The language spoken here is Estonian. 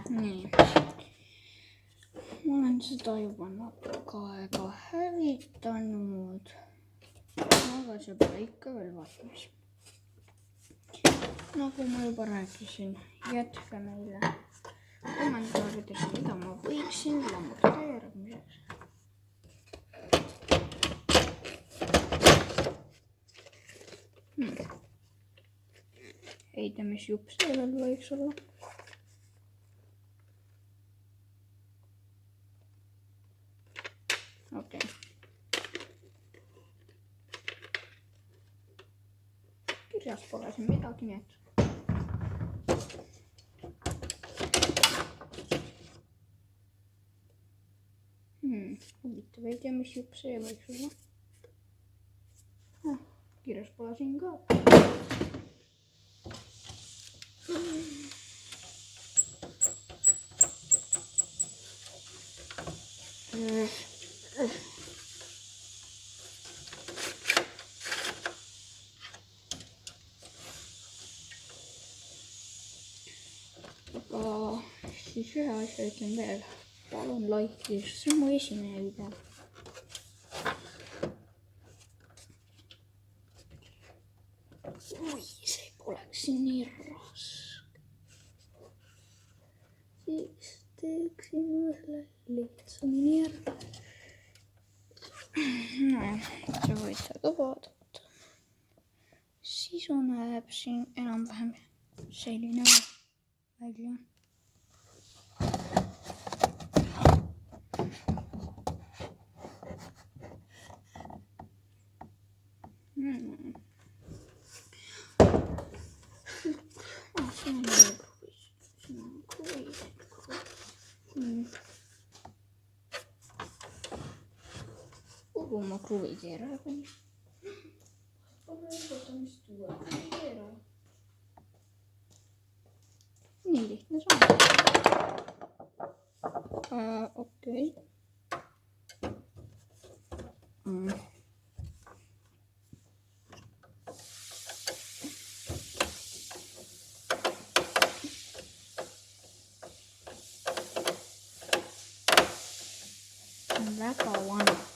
nii. Ma olen seda juba natuke aega hävitanud. Aga see pole ikka veel valmis. Nagu ma juba rääkisin, jätke meile kommentaarides, mida ma võiksin lammutada järgmiseks. Heitamisjupp sellel võiks olla. Okei. Kirjas pole siin midagi, nii et huvitav, ei tea, mis jupp see võiks olla. Kirjas pole siin ka. Aga siis ühe asja ütlen veel. Palun like, see on mu esimene video. Oi, see poleks nii raske. Siis teeksin ühe lihtsamini ära. Nojah, see võite ka vaadata. Sisu näeb siin enam-vähem selline välja. Kuhu ma kruvid ära panin? Nii lihtne see on. Okei. Väga vana.